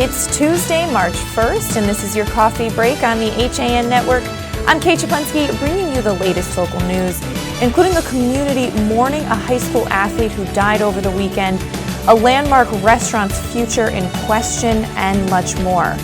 It's Tuesday, March 1st, and this is your coffee break on the HAN Network. I'm Kate Czaplinski, bringing you the latest local news, including the community mourning a high school athlete who died over the weekend, a landmark restaurant's future in question, and much more.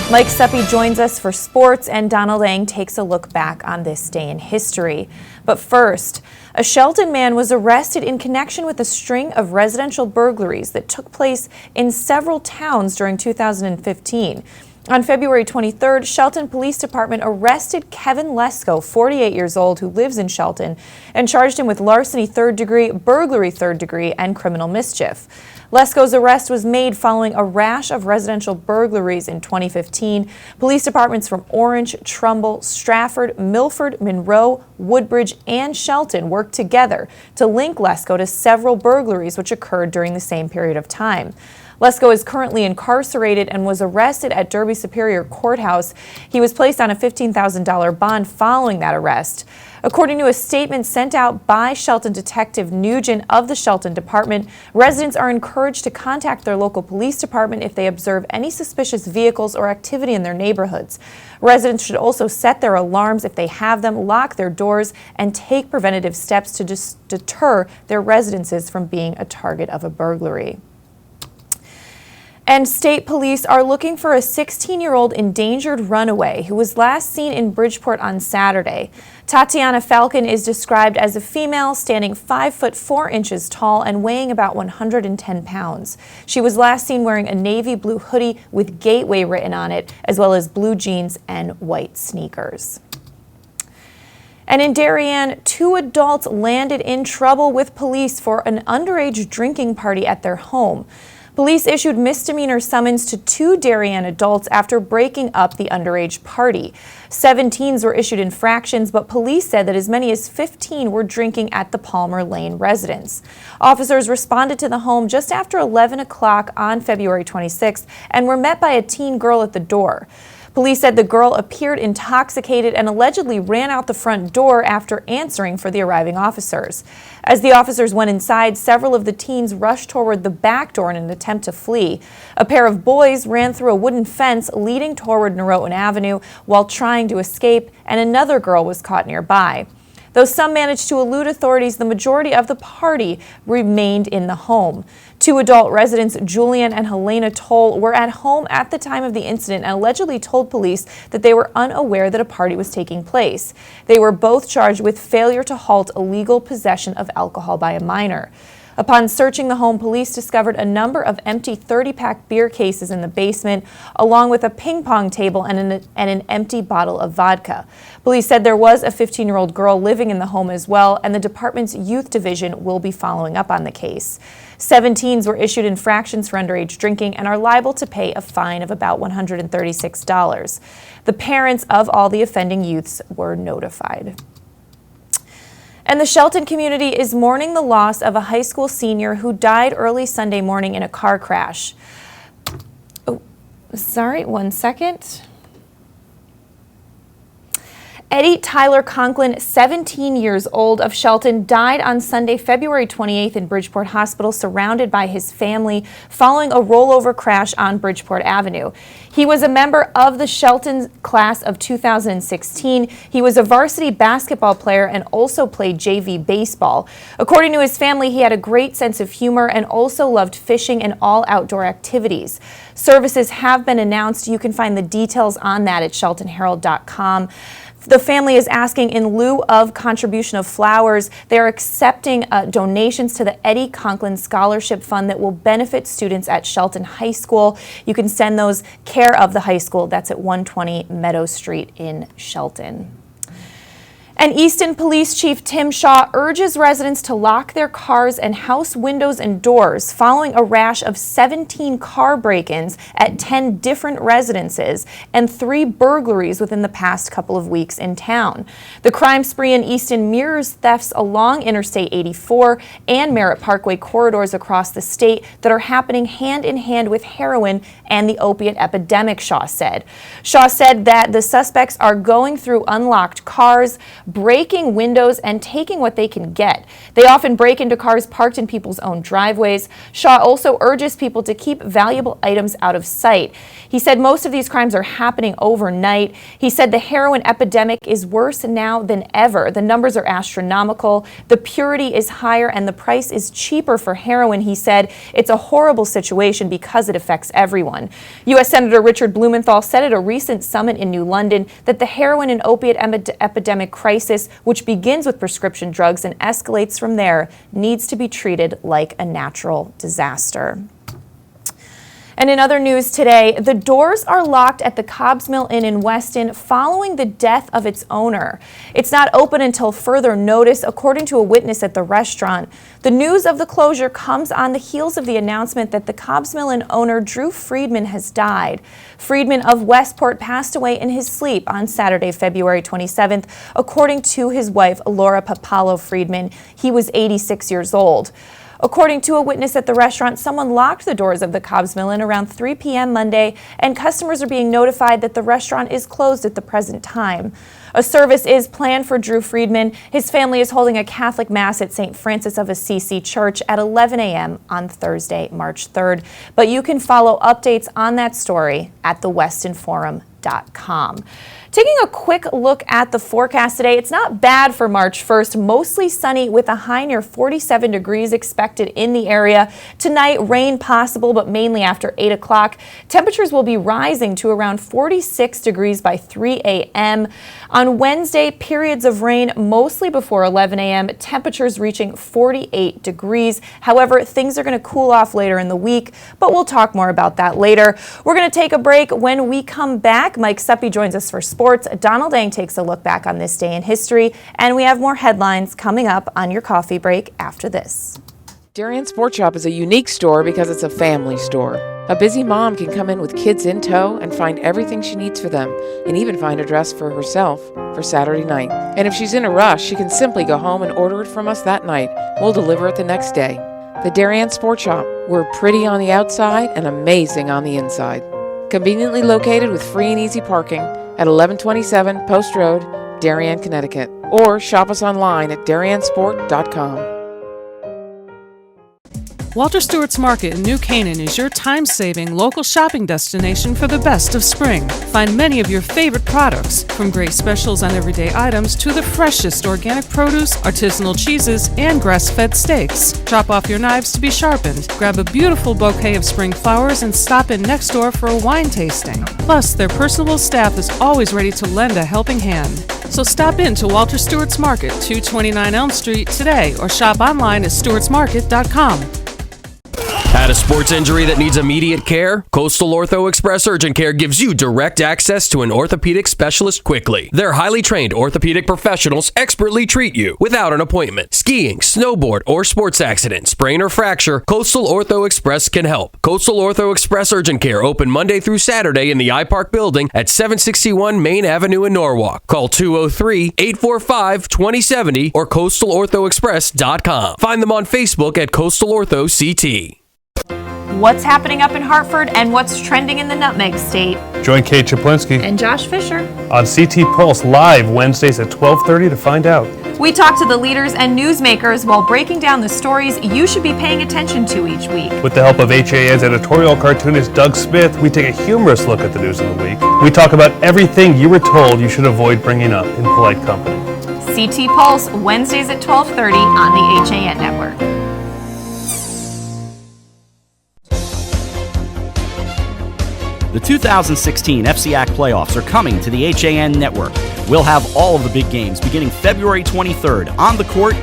Mike Seppi joins us for sports, and Donald Ang takes a look back on this day in history. But first, a Shelton man was arrested in connection with a string of residential burglaries that took place in several towns during 2015. On February 23rd, Shelton Police Department arrested Kevin Lesko, 48 years old, who lives in Shelton, and charged him with larceny third degree, burglary third degree, and criminal mischief. Lesko's arrest was made following a rash of residential burglaries in 2015. Police departments from Orange, Trumbull, Stratford, Milford, Monroe, Woodbridge, and Shelton worked together to link Lesko to several burglaries which occurred during the same period of time. Lesko is currently incarcerated and was arrested at Derby Superior Courthouse. He was placed on a $15,000 bond following that arrest. According to a statement sent out by Shelton Detective Nugent of the Shelton Department, residents are encouraged to contact their local police department if they observe any suspicious vehicles or activity in their neighborhoods. Residents should also set their alarms if they have them, lock their doors, and take preventative steps to deter their residences from being a target of a burglary. And state police are looking for a 16-year-old endangered runaway who was last seen in Bridgeport on Saturday. Tatiana Falcon is described as a female standing 5 foot 4 inches tall and weighing about 110 pounds. She was last seen wearing a navy blue hoodie with Gateway written on it, as well as blue jeans and white sneakers. And in Darien, 2 adults landed in trouble with police for an underage drinking party at their home. Police issued misdemeanor summons to 2 Darien adults after breaking up the underage party. 17s were issued infractions, but police said that as many as 15 were drinking at the Palmer Lane residence. Officers responded to the home just after 11 o'clock on February 26th and were met by a teen girl at the door. Police said the girl appeared intoxicated and allegedly ran out the front door after answering for the arriving officers. As the officers went inside, several of the teens rushed toward the back door in an attempt to flee. A pair of boys ran through a wooden fence leading toward Norotan Avenue while trying to escape, and another girl was caught nearby. Though some managed to elude authorities, the majority of the party remained in the home. 2 adult residents, Julian and Helena Toll, were at home at the time of the incident and allegedly told police that they were unaware that a party was taking place. They were both charged with failure to halt illegal possession of alcohol by a minor. Upon searching the home, police discovered a number of empty 30-pack beer cases in the basement, along with a ping pong table and an empty bottle of vodka. Police said there was a 15-year-old girl living in the home as well, and the department's youth division will be following up on the case. 17s were issued infractions for underage drinking and are liable to pay a fine of about $136. The parents of all the offending youths were notified. And the Shelton community is mourning the loss of a high school senior who died early Sunday morning in a car crash. Oh, sorry, 1 second. Eddie Tyler Conklin, 17 years old, of Shelton, died on Sunday, February 28th in Bridgeport Hospital, surrounded by his family, following a rollover crash on Bridgeport Avenue. He was a member of the Shelton class of 2016. He was a varsity basketball player and also played JV baseball. According to his family, he had a great sense of humor and also loved fishing and all outdoor activities. Services have been announced. You can find the details on that at sheltonherald.com. The family is asking, in lieu of contribution of flowers, they are accepting donations to the Eddie Conklin Scholarship Fund that will benefit students at Shelton High School. You can send those care of the high school. That's at 120 Meadow Street in Shelton. And Easton Police Chief Tim Shaw urges residents to lock their cars and house windows and doors following a rash of 17 car break-ins at 10 different residences and 3 burglaries within the past couple of weeks in town. The crime spree in Easton mirrors thefts along Interstate 84 and Merritt Parkway corridors across the state that are happening hand in hand with heroin and the opiate epidemic, Shaw said. Shaw said that the suspects are going through unlocked cars, breaking windows, and taking what they can get. They often break into cars parked in people's own driveways. Shaw also urges people to keep valuable items out of sight. He said most of these crimes are happening overnight. He said the heroin epidemic is worse now than ever. The numbers are astronomical. The purity is higher and the price is cheaper for heroin. He said it's a horrible situation because it affects everyone. U.S. Senator Richard Blumenthal said at a recent summit in New London that the heroin and opiate epidemic crisis, which begins with prescription drugs and escalates from there, needs to be treated like a natural disaster. And in other news today, the doors are locked at the Cobb's Mill Inn in Weston following the death of its owner. It's not open until further notice, according to a witness at the restaurant. The news of the closure comes on the heels of the announcement that the Cobb's Mill Inn owner, Drew Friedman, has died. Friedman of Westport passed away in his sleep on Saturday, February 27th, according to his wife, Laura Papalo Friedman. He was 86 years old. According to a witness at the restaurant, someone locked the doors of the Cobb's Mill Inn around 3 p.m. Monday, and customers are being notified that the restaurant is closed at the present time. A service is planned for Drew Friedman. His family is holding a Catholic Mass at St. Francis of Assisi Church at 11 a.m. on Thursday, March 3rd. But you can follow updates on that story at thewestonforum.com. Taking a quick look at the forecast today, it's not bad for March 1st. Mostly sunny with a high near 47 degrees expected in the area. Tonight, rain possible, but mainly after 8 o'clock. Temperatures will be rising to around 46 degrees by 3 a.m. On Wednesday, periods of rain mostly before 11 a.m. Temperatures reaching 48 degrees. However, things are going to cool off later in the week, but we'll talk more about that later. We're going to take a break. When we come back, Mike Seppi joins us for sports. Donald Ang takes a look back on this day in history, and we have more headlines coming up on your coffee break after this. Darien Sport Shop is a unique store because it's a family store. A busy mom can come in with kids in tow and find everything she needs for them, and even find a dress for herself for Saturday night. And if she's in a rush, she can simply go home and order it from us that night. We'll deliver it the next day. The Darien Sport Shop. We're pretty on the outside and amazing on the inside. Conveniently located with free and easy parking at 1127 Post Road, Darien, Connecticut. Or shop us online at dariensport.com. Walter Stewart's Market in New Canaan is your time-saving local shopping destination for the best of spring. Find many of your favorite products, from great specials on everyday items to the freshest organic produce, artisanal cheeses, and grass-fed steaks. Drop off your knives to be sharpened, grab a beautiful bouquet of spring flowers, and stop in next door for a wine tasting. Plus, their personable staff is always ready to lend a helping hand. So stop in to Walter Stewart's Market, 229 Elm Street today, or shop online at stewartsmarket.com. Had a sports injury that needs immediate care? Coastal Ortho Express Urgent Care gives you direct access to an orthopedic specialist quickly. Their highly trained orthopedic professionals expertly treat you without an appointment. Skiing, snowboard, or sports accident, sprain or fracture, Coastal Ortho Express can help. Coastal Ortho Express Urgent Care open Monday through Saturday in the iPark building at 761 Main Avenue in Norwalk. Call 203-845-2070 or coastalorthoexpress.com. Find them on Facebook at Coastal Ortho CT. What's happening up in Hartford and what's trending in the Nutmeg State? Join Kate Czaplinski And Josh Fisher on CT Pulse live Wednesdays at 12:30 to find out. We talk to the leaders and newsmakers while breaking down the stories you should be paying attention to each week. With the help of HAN's editorial cartoonist Doug Smith, we take a humorous look at the news of the week. We talk about everything you were told you should avoid bringing up in polite company. CT Pulse, Wednesdays at 12:30 on the HAN Network. The 2016 FCAC playoffs are coming to the HAN network. We'll have all of the big games beginning February 23rd on the court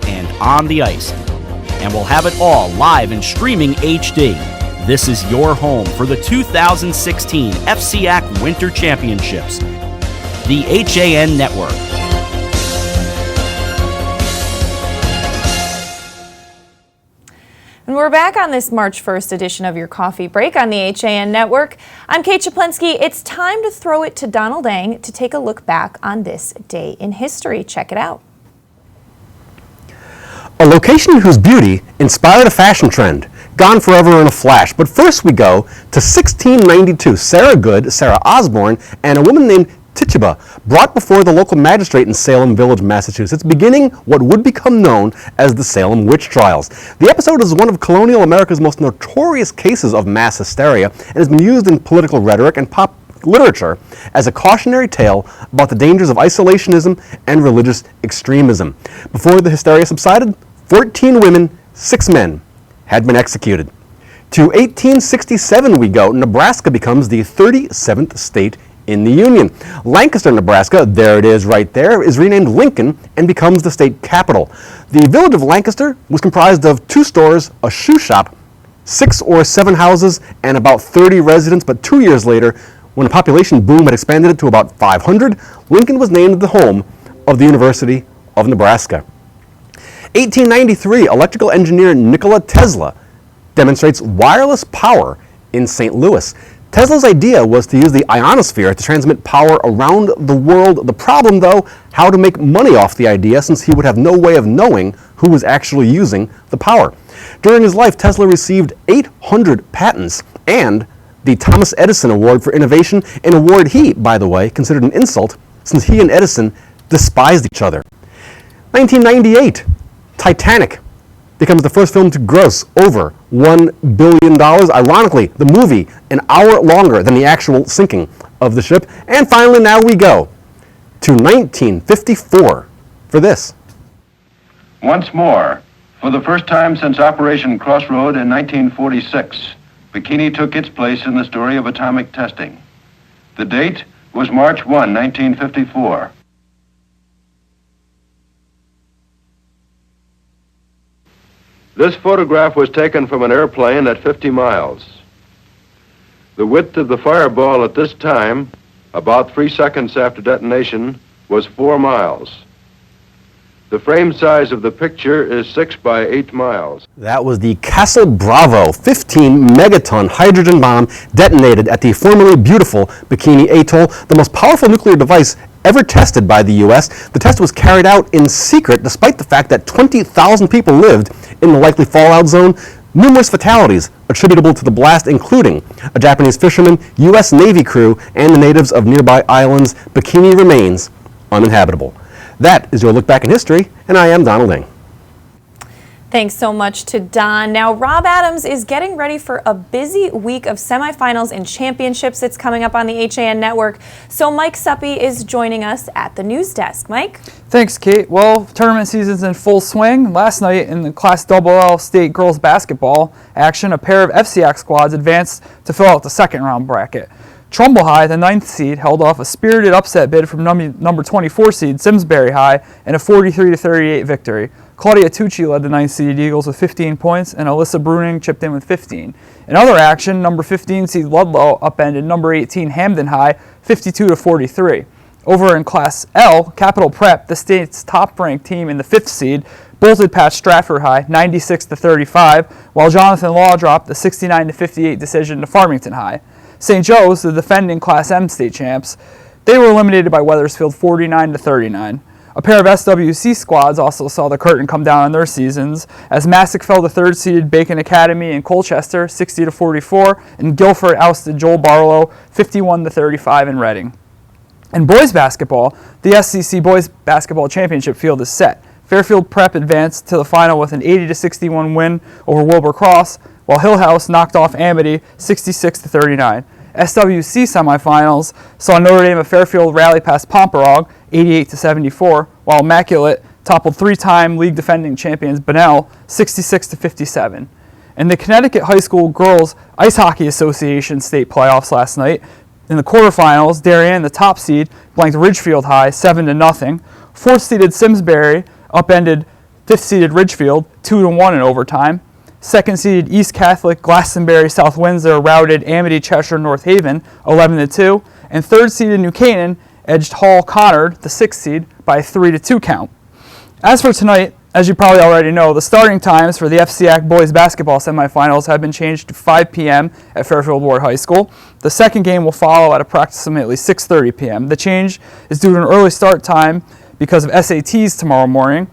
and on the ice. And we'll have it all live and streaming HD. This is your home for the 2016 FCAC Winter Championships. The HAN network. And we're back on this March 1st edition of your coffee break on the HAN Network. I'm Kate Czaplinski. It's time to throw it to Donald Ang to take a look back on this day in history. Check it out. A location whose beauty inspired a fashion trend. gone forever in a flash. But first we go to 1692. Sarah Good, Sarah Osborne, and a woman named Tituba brought before the local magistrate in Salem Village, Massachusetts, beginning what would become known as the Salem Witch Trials. The episode is one of colonial America's most notorious cases of mass hysteria and has been used in political rhetoric and pop literature as a cautionary tale about the dangers of isolationism and religious extremism. Before the hysteria subsided, 14 women, 6 men had been executed. To 1867 we go. Nebraska becomes the 37th state in the Union. Lancaster, Nebraska, there it is right there, is renamed Lincoln and becomes the state capital. The village of Lancaster was comprised of 2 stores, a shoe shop, 6 or 7 houses, and about 30 residents, but 2 years later, when the population boom had expanded it to about 500, Lincoln was named the home of the University of Nebraska. 1893, electrical engineer Nikola Tesla demonstrates wireless power in St. Louis. Tesla's idea was to use the ionosphere to transmit power around the world. The problem, though, how to make money off the idea, since he would have no way of knowing who was actually using the power. During his life, Tesla received 800 patents and the Thomas Edison Award for Innovation, an award he, by the way, considered an insult since he and Edison despised each other. 1998, Titanic becomes the first film to gross over $1 billion. Ironically, the movie an hour longer than the actual sinking of the ship. And finally, now we go to 1954 for this. Once more, for the first time since Operation Crossroad in 1946, bikini took its place in the story of atomic testing. The date was March 1, 1954. This photograph was taken from an airplane at 50 miles. The width of the fireball at this time, about 3 seconds after detonation, was 4 miles. The frame size of the picture is 6 by 8 miles. That was the Castle Bravo 15 megaton hydrogen bomb detonated at the formerly beautiful Bikini Atoll, the most powerful nuclear device ever tested by the U.S. The test was carried out in secret despite the fact that 20,000 people lived in the likely fallout zone. Numerous fatalities attributable to the blast, including a Japanese fisherman, U.S. Navy crew, and the natives of nearby islands. Bikini remains uninhabitable. That is your look back in history, and I am Donald Ng. Thanks so much to Don. Now, Rob Adams is getting ready for a busy week of semifinals and championships that's coming up on the HAN network. So Mike Suppy is joining us at the news desk. Mike? Thanks, Kate. Well, tournament season's in full swing. Last night in the Class XXL State girls basketball action, a pair of FCX squads advanced to fill out the second round bracket. Trumbull High, the 9th seed, held off a spirited upset bid from number 24 seed Simsbury High in a 43-38 victory. Claudia Tucci led the 9th seed Eagles with 15 points, and Alyssa Bruning chipped in with 15. In other action, number 15 seed Ludlow upended number 18 Hamden High 52-43. Over in Class L, Capital Prep, the state's top-ranked team in the 5th seed, bolted past Stratford High 96-35, while Jonathan Law dropped the 69-58 decision to Farmington High. St. Joe's, the defending Class M state champs, they were eliminated by Wethersfield 49-39. A pair of SWC squads also saw the curtain come down on their seasons as Massac fell to 3rd-seeded Bacon Academy in Colchester 60-44, and Guilford ousted Joel Barlow 51-35 in Reading. In boys basketball, the SCC Boys Basketball Championship field is set. Fairfield Prep advanced to the final with an 80-61 win over Wilbur Cross, while Hill House knocked off Amity 66-39. SWC semifinals saw Notre Dame of Fairfield rally past Pomperog 88-74, while Immaculate toppled 3-time league defending champions Bunnell 66-57. In the Connecticut High School Girls Ice Hockey Association state playoffs last night, in the quarterfinals, Darien, the top seed, blanked Ridgefield High 7-0. 4th-seeded Simsbury upended 5th-seeded Ridgefield 2-1 in overtime. 2nd-seeded East Catholic Glastonbury South Windsor routed Amity Cheshire North Haven 11-2, and 3rd-seeded New Canaan edged Hall Connard, the 6th seed, by a 3-2 count. As for tonight, as you probably already know, the starting times for the FCAC boys basketball semifinals have been changed to 5 p.m. at Fairfield Ward High School. The second game will follow at approximately 6:30 p.m. The change is due to an early start time because of SATs tomorrow morning.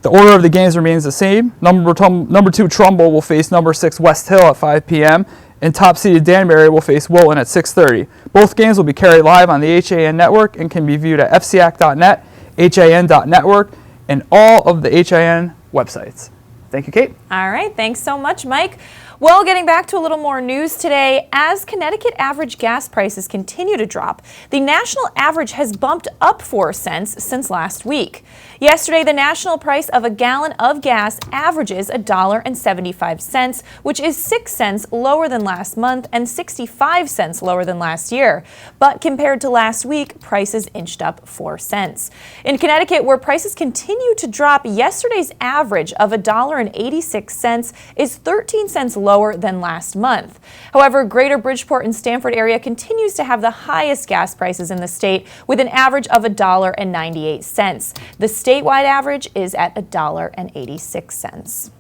The order of the games remains the same. Number 2 Trumbull will face number 6 West Hill at 5 p.m. and top-seeded Danbury will face Wilton at 6:30. Both games will be carried live on the HAN network and can be viewed at fcac.net, han.network, and all of the HAN websites. Thank you, Kate. All right, thanks so much, Mike. Well, getting back to a little more news today, as Connecticut average gas prices continue to drop, the national average has bumped up 4 cents since last week. Yesterday, the national price of a gallon of gas averages $1.75, which is 6 cents lower than last month and 65 cents lower than last year. But compared to last week, prices inched up 4 cents. In Connecticut, where prices continue to drop, yesterday's average of $1.86 is 13 cents lower than last month. However, Greater Bridgeport and Stamford area continues to have the highest gas prices in the state, with an average of $1.98. The statewide average is at $1.86.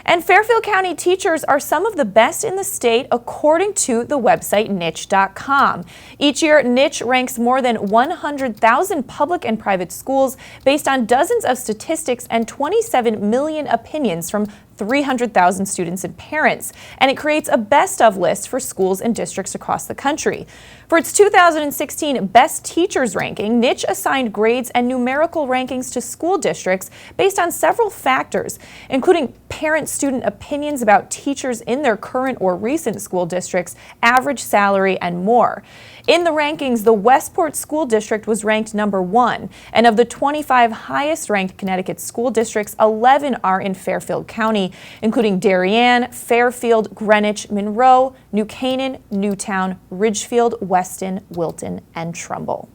And Fairfield County teachers are some of the best in the state, according to the website niche.com. Each year, Niche ranks more than 100,000 public and private schools based on dozens of statistics and 27 million opinions from 300,000 students and parents, and it creates a best of list for schools and districts across the country. For its 2016 Best Teachers ranking, Niche assigned grades and numerical rankings to school districts based on several factors, including parent-student opinions about teachers in their current or recent school districts, average salary, and more. In the rankings, the Westport School District was ranked number 1, and of the 25 highest-ranked Connecticut school districts, 11 are in Fairfield County, including Darien, Fairfield, Greenwich, Monroe, New Canaan, Newtown, Ridgefield, Weston, Wilton, and Trumbull.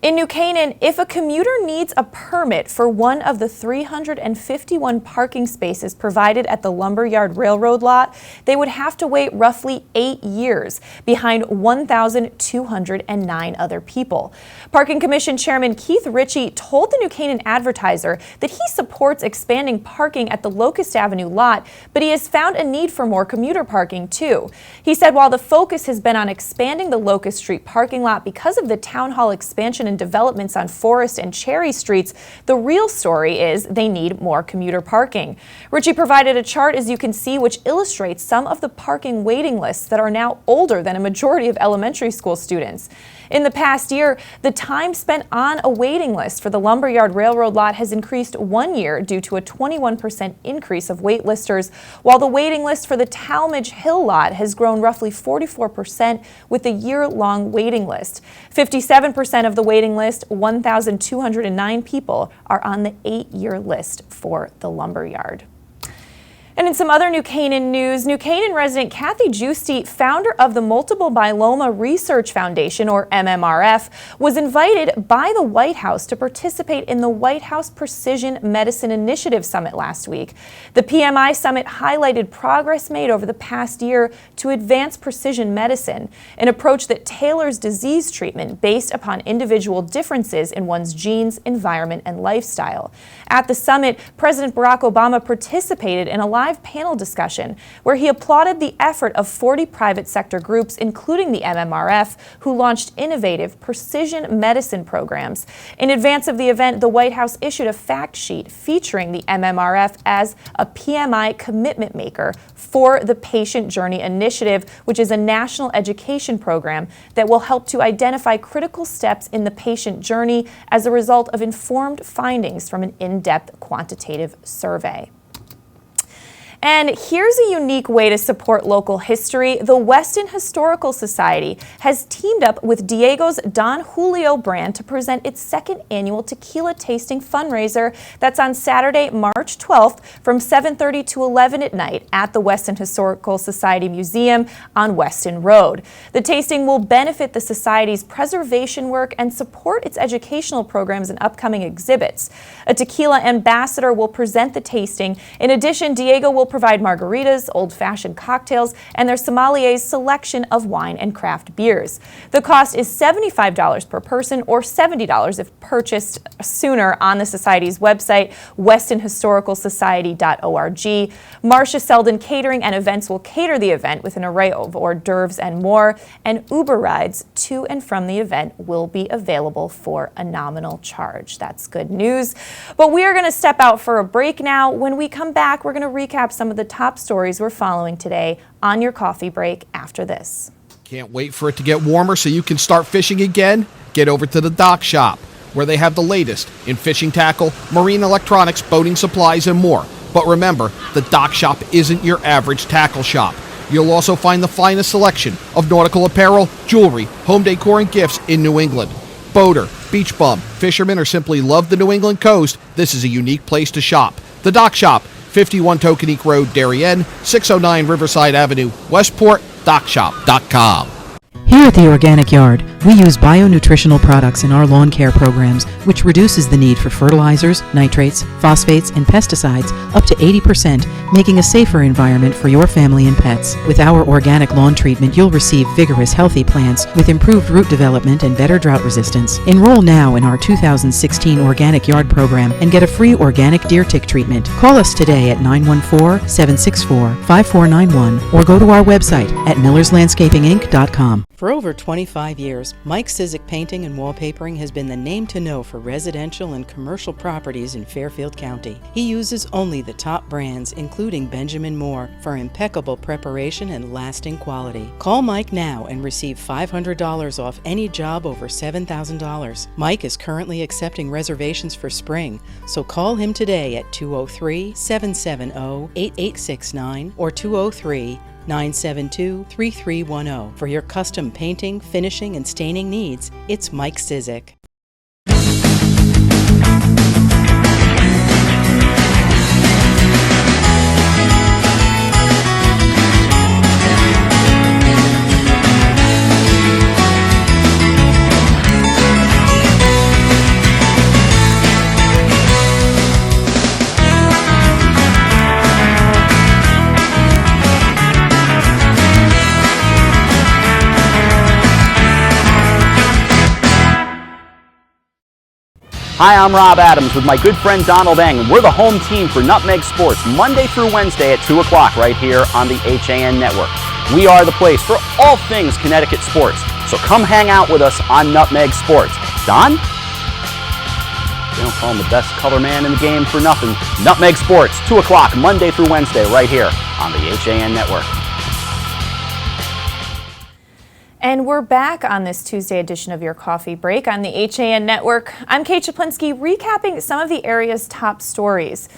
In New Canaan, if a commuter needs a permit for one of the 351 parking spaces provided at the Lumberyard Railroad lot, they would have to wait roughly 8 years behind 1,209 other people. Parking Commission Chairman Keith Ritchie told the New Canaan Advertiser that he supports expanding parking at the Locust Avenue lot, but he has found a need for more commuter parking too. He said while the focus has been on expanding the Locust Street parking lot because of the town hall expansion and developments on Forest and Cherry Streets, the real story is they need more commuter parking. Ritchie provided a chart, as you can see, which illustrates some of the parking waiting lists that are now older than a majority of elementary school students. In the past year, the time spent on a waiting list for the Lumberyard Railroad lot has increased 1 year due to a 21% increase of waitlisters, while the waiting list for the Talmadge Hill lot has grown roughly 44% with a year-long waiting list. 57% of the waiting list, 1,209 people, are on the 8-year list for the Lumberyard. And in some other New Canaan news, New Canaan resident Kathy Giusti, founder of the Multiple Myeloma Research Foundation, or MMRF, was invited by the White House to participate in the White House Precision Medicine Initiative Summit last week. The PMI Summit highlighted progress made over the past year to advance precision medicine, an approach that tailors disease treatment based upon individual differences in one's genes, environment, and lifestyle. At the summit, President Barack Obama participated in a live panel discussion where he applauded the effort of 40 private sector groups, including the MMRF, who launched innovative precision medicine programs. In advance of the event, the White House issued a fact sheet featuring the MMRF as a PMI commitment maker for the Patient Journey Initiative, which is a national education program that will help to identify critical steps in the patient journey as a result of informed findings from an in-depth quantitative survey. And here's a unique way to support local history. The Weston Historical Society has teamed up with Diego's Don Julio brand to present its second annual tequila tasting fundraiser. That's on Saturday, March 12th from 7:30 to 11 at night at the Weston Historical Society Museum on Weston Road. The tasting will benefit the Society's preservation work and support its educational programs and upcoming exhibits. A tequila ambassador will present the tasting. In addition, Diego will provide margaritas, old-fashioned cocktails, and their sommelier's selection of wine and craft beers. The cost is $75 per person or $70 if purchased sooner on the Society's website, westonhistoricalsociety.org. Marcia Selden Catering and Events will cater the event with an array of hors d'oeuvres and more, and Uber rides to and from the event will be available for a nominal charge. That's good news. But we are going to step out for a break now. When we come back, we're going to recap some of the top stories we're following today on your coffee break after this. Can't wait for it to get warmer so you can start fishing again? Get over to the Dock Shop, where they have the latest in fishing tackle, marine electronics, boating supplies, and more. But remember, the Dock Shop isn't your average tackle shop. You'll also find the finest selection of nautical apparel, jewelry, home decor, and gifts in New England. Boater, beach bum, fisherman, or simply love the New England coast, this is a unique place to shop. The Dock Shop, 51 Tokenique Road, Darien, 609 Riverside Avenue, Westport, dockshop.com. Here at the Organic Yard, we use bionutritional products in our lawn care programs, which reduces the need for fertilizers, nitrates, phosphates, and pesticides up to 80%, making a safer environment for your family and pets. With our organic lawn treatment, you'll receive vigorous, healthy plants with improved root development and better drought resistance. Enroll now in our 2016 Organic Yard program and get a free organic deer tick treatment. Call us today at 914-764-5491 or go to our website at millerslandscapinginc.com. For over 25 years, Mike Cizik Painting and Wallpapering has been the name to know for residential and commercial properties in Fairfield County. He uses only the top brands, including Benjamin Moore, for impeccable preparation and lasting quality. Call Mike now and receive $500 off any job over $7,000. Mike is currently accepting reservations for spring, so call him today at 203-770-8869 or 203-972-3310. For your custom painting, finishing, and staining needs, it's Mike Cizik. Hi, I'm Rob Adams with my good friend Donald Eng, and we're the home team for Nutmeg Sports, Monday through Wednesday at 2 o'clock right here on the HAN Network. We are the place for all things Connecticut sports, so come hang out with us on Nutmeg Sports. Don? They don't call him the best color man in the game for nothing. Nutmeg Sports, 2 o'clock, Monday through Wednesday right here on the HAN Network. And we're back on this Tuesday edition of Your Coffee Break on the HAN Network. I'm Kate Czaplinski, recapping some of the area's top stories,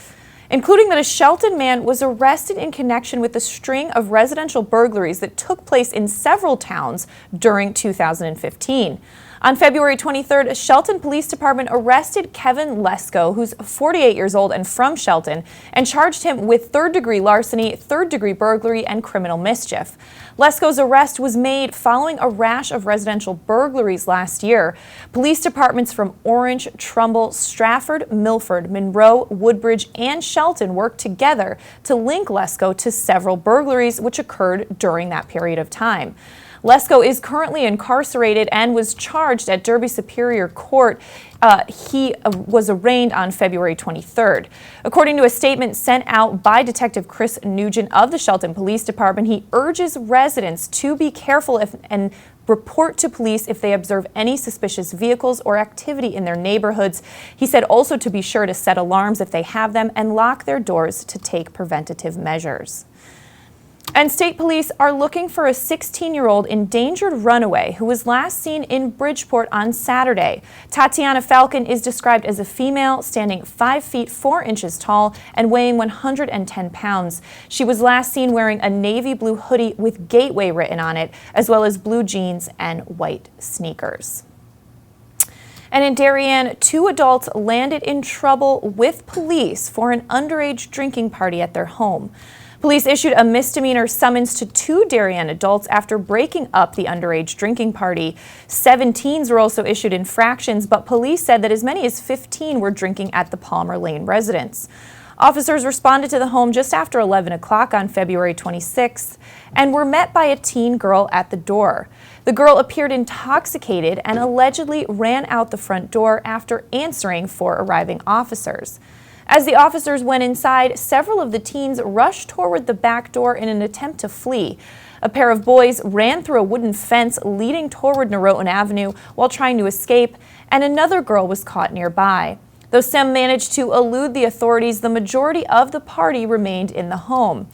including that a Shelton man was arrested in connection with a string of residential burglaries that took place in several towns during 2015. On February 23rd, a Shelton Police Department arrested Kevin Lesko, who's 48 years old and from Shelton, and charged him with third-degree larceny, third-degree burglary, and criminal mischief. Lesko's arrest was made following a rash of residential burglaries last year. Police departments from Orange, Trumbull, Stratford, Milford, Monroe, Woodbridge, and Shelton worked together to link Lesko to several burglaries which occurred during that period of time. Lesko is currently incarcerated and was charged at Derby Superior Court. He was arraigned on February 23rd. According to a statement sent out by Detective Chris Nugent of the Shelton Police Department, he urges residents to be careful and report to police if they observe any suspicious vehicles or activity in their neighborhoods. He said also to be sure to set alarms if they have them and lock their doors to take preventative measures. And state police are looking for a 16-year-old endangered runaway who was last seen in Bridgeport on Saturday. Tatiana Falcon is described as a female standing 5 feet 4 inches tall and weighing 110 pounds. She was last seen wearing a navy blue hoodie with Gateway written on it, as well as blue jeans and white sneakers. And in Darien, 2 adults landed in trouble with police for an underage drinking party at their home. Police issued a misdemeanor summons to 2 Darien adults after breaking up the underage drinking party. 17s were also issued infractions, but police said that as many as 15 were drinking at the Palmer Lane residence. Officers responded to the home just after 11 o'clock on February 26th and were met by a teen girl at the door. The girl appeared intoxicated and allegedly ran out the front door after answering for arriving officers. As the officers went inside, several of the teens rushed toward the back door in an attempt to flee. A pair of boys ran through a wooden fence leading toward Norotan Avenue while trying to escape, and another girl was caught nearby. Though some managed to elude the authorities, the majority of the party remained in the home.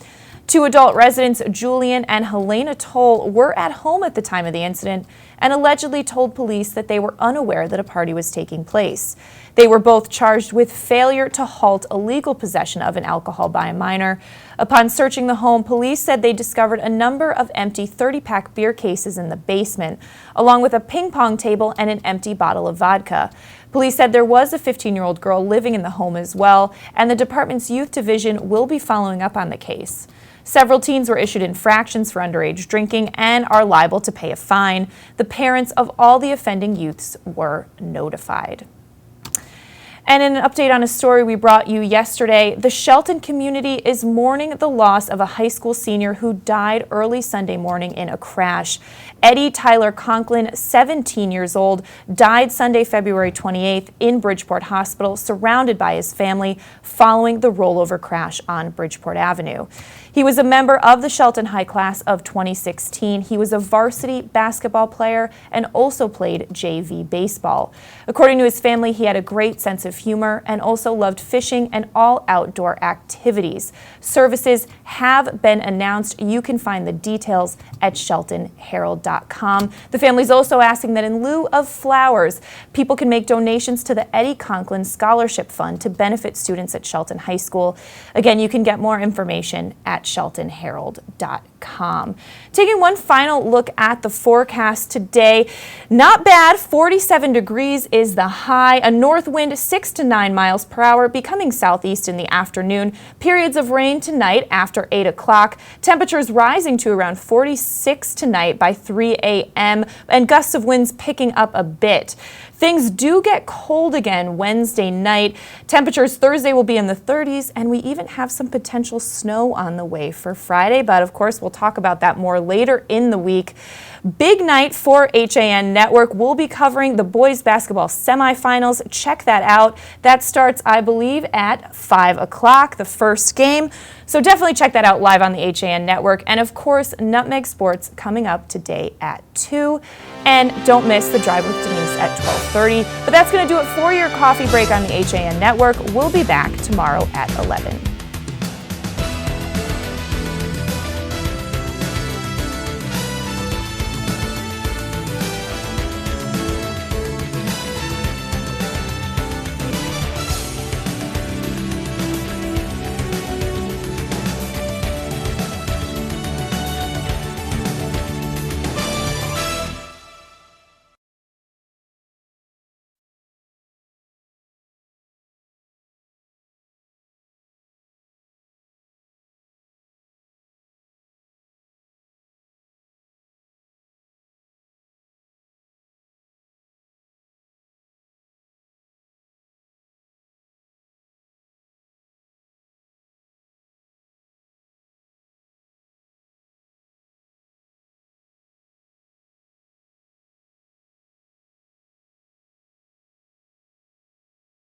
Two adult residents, Julian and Helena Toll, were at home at the time of the incident and allegedly told police that they were unaware that a party was taking place. They were both charged with failure to halt illegal possession of an alcohol by a minor. Upon searching the home, police said they discovered a number of empty 30-pack beer cases in the basement, along with a ping pong table and an empty bottle of vodka. Police said there was a 15-year-old girl living in the home as well, and the department's youth division will be following up on the case. Several teens were issued infractions for underage drinking and are liable to pay a fine. The parents of all the offending youths were notified. And in an update on a story we brought you yesterday, the Shelton community is mourning the loss of a high school senior who died early Sunday morning in a crash. Eddie Tyler Conklin, 17 years old, died Sunday, February 28th in Bridgeport Hospital, surrounded by his family, following the rollover crash on Bridgeport Avenue. He was a member of the Shelton High class of 2016. He was a varsity basketball player and also played JV baseball. According to his family, he had a great sense of humor and also loved fishing and all outdoor activities. Services have been announced. You can find the details at sheltonherald.com. The family's also asking that in lieu of flowers, people can make donations to the Eddie Conklin Scholarship Fund to benefit students at Shelton High School. Again, you can get more information at sheltonherald.com. Taking one final look at the forecast today, not bad. 47 degrees is the high, a north wind 6 to 9 miles per hour, becoming southeast in the afternoon. Periods of rain tonight after 8 o'clock. Temperatures rising to around 46 tonight by 3 a.m. and gusts of winds picking up a bit. Things do get cold again Wednesday night. Temperatures Thursday will be in the 30s, and we even have some potential snow on the way for Friday, but of course we'll talk about that more later in the week. Big night for HAN Network. We'll be covering the boys basketball semifinals. Check that out. That starts, I believe, at 5 o'clock, the first game. So definitely check that out live on the HAN Network. And of course, Nutmeg Sports coming up today at 2. And don't miss the Drive with Denise at 12:30. But that's going to do it for your coffee break on the HAN Network. We'll be back tomorrow at 11.